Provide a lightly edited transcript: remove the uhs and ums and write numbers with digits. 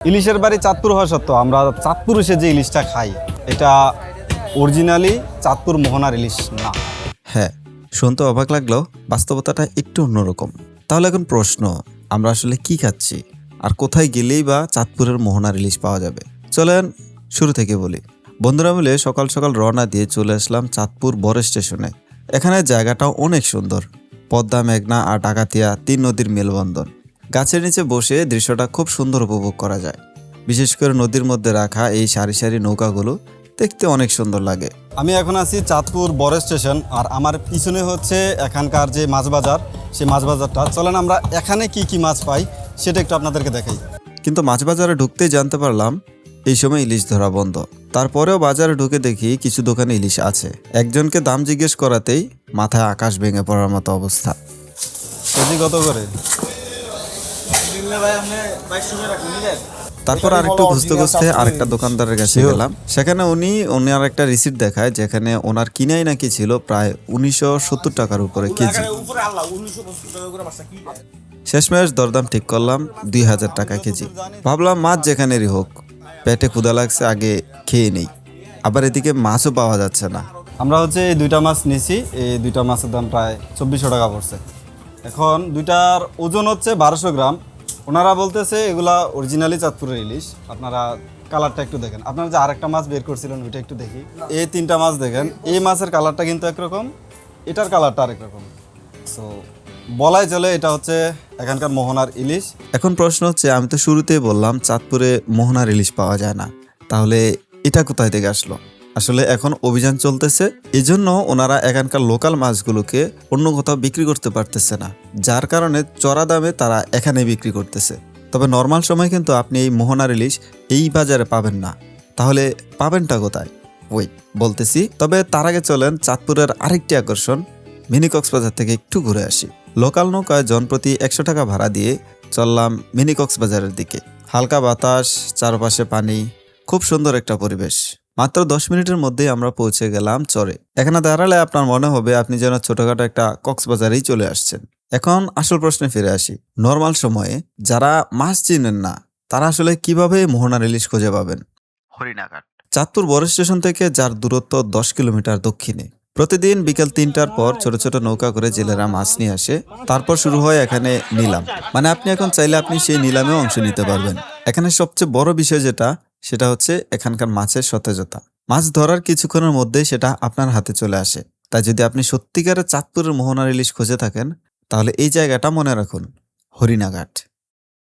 ইলিশের বাড়ি চাঁদপুর হওয়া সত্ত্বেও আমরা চাঁদপুর এসে যে ইলিশটা খাই এটা অরিজিনালি চাঁদপুর মোহনার ইলিশ না। হ্যাঁ, শুনতে অবাক লাগলেও বাস্তবতাটা একটু অন্যরকম। তাহলে এখন প্রশ্ন, আমরা আসলে কি খাচ্ছি আর কোথায় গেলেই বা চাঁদপুরের মোহনার ইলিশ পাওয়া যাবে? চলেন শুরু থেকে বলি। বন্ধুরা মিলে সকাল সকাল রওনা দিয়ে চলে আসলাম চাঁদপুর বড় স্টেশনে। এখানে জায়গাটাও অনেক সুন্দর, পদ্মা, মেঘনা আর ডাকাতিয়া 3 নদীর মেলবন্ধন। গাছের নিচে বসে দৃশ্যটা খুব সুন্দর উপভোগ করা যায়। বিশেষ করে নদীর মধ্যে রাখা এই সারি সারি নৌকাগুলো দেখতে অনেক সুন্দর লাগে। আমি এখন আছি চাঁদপুর বড় স্টেশন, আর আমার পিছনে হচ্ছে এখানকার যে মাছ বাজার, সেই মাছ বাজারটা। চলেন আমরা এখানে কি কি মাছ পাই সেটা একটু আপনাদেরকে দেখাই। কিন্তু মাছ বাজারে ঢুকতেই জানতে পারলাম এই সময় ইলিশ ধরা বন্ধ। তারপরেও বাজারে ঢুকে দেখি কিছু দোকানে ইলিশ আছে। একজনকে দাম জিজ্ঞেস করাতেই মাথায় আকাশ ভেঙে পড়ার মতো অবস্থা। কেজি কত করে? তারপর আরেকটু খুঁজতে খুঁজতে আরেকটা দোকানদারের কাছে গেলাম। সেখানে উনি আর একটা রিসিপ্ট দেখায়, যেখানে ওনার কিনাই নাকি ছিল প্রায় 1970 টাকার উপরে কেজি। শেষমেশ দরদাম ঠিক করলাম 2000 টাকা কেজি। ভাবলাম মাছ যেখানেরই হোক, পেটে ক্ষুধা লাগছে, আগে খেয়ে নেই। আবার এদিকে মাছও পাওয়া যাচ্ছে না। আমরা হচ্ছে এই দুইটা মাছ নিছি, এই দুইটা মাছের দাম প্রায় 2400 টাকা পড়ছে। এখন দুইটার ওজন হচ্ছে 1200 গ্রাম। ওনারা বলতেছে এগুলা অরিজিনালি চাঁদপুরের ইলিশ। আপনারা কালারটা একটু দেখেন। আপনারা যে আরেকটা মাছ বের করছিলেন ওইটা একটু দেখি। এই 3টা মাছ দেখেন, এই মাছের কালারটা কিন্তু একরকম, এটার কালারটা আরেক রকম। সো বলাই চলে এটা হচ্ছে এখানকার মোহনার ইলিশ। এখন প্রশ্ন হচ্ছে, আমি তো শুরুতেই বললাম চাঁদপুরে মোহনার ইলিশ পাওয়া যায় না, তাহলে এটা কোথায় থেকে আসলো? আসলে এখন অভিযান চলতেছে, এজন্য ওনারা এখানকার লোকাল মাছগুলোকে অন্য কোথাও বিক্রি করতে পারতেছে না, যার কারণে চড়া দামে তারা এখানে বিক্রি করতেছে। তবে নর্মাল সময় কিন্তু আপনি এই মোহনার ইলিশ এই বাজারে পাবেন না। তাহলে পাবেনটা কোথায়? ওয়েট, বলতেছি। তবে তার আগে চলেন চাঁদপুরের আরেকটি আকর্ষণ মিনি কক্সবাজার থেকে একটু ঘুরে আসি। লোকাল নৌকায় জনপ্রতি 100 টাকা ভাড়া দিয়ে চললাম মিনি কক্সবাজারের দিকে। হালকা বাতাস, চারপাশে পানি, খুব সুন্দর একটা পরিবেশ। মাত্র 10 মিনিটের মধ্যেই আমরা পৌঁছে গেলাম চরে। এখানে দাঁড়ালে আপনার মনে হবে আপনি যেন ছোটখাটো একটা কক্সবাজারেই চলে আসছেন। এখন আসল প্রশ্নে ফিরে আসি। নর্মাল সময়ে যারা মাছ চিনেন না, তারা আসলে কিভাবে মোহনার ইলিশ খুঁজে পাবেন? হরিণাঘাট চাঁদপুর বড় স্টেশন থেকে যার দূরত্ব 10 কিলোমিটার দক্ষিণে। প্রতিদিন বিকেল 3টার পর ছোট ছোট নৌকা করে জেলেরা মাছ নিয়ে আসে। তারপর শুরু হয় এখানে নিলাম। মানে আপনি এখন চাইলে আপনি সেই নিলামেও অংশ নিতে পারবেন। এখানে সবচেয়ে বড় বিষয় সেটা হচ্ছে এখানকার মাছের সতেজতা। মাছ ধরার কিছুক্ষণের মধ্যেই সেটা আপনার হাতে চলে আসে। তাই যদি আপনি সত্যিকারের চাঁদপুরের মোহনার ইলিশ খুঁজে থাকেন, তাহলে এই জায়গাটা মনে রাখুন, হরিণাঘাট।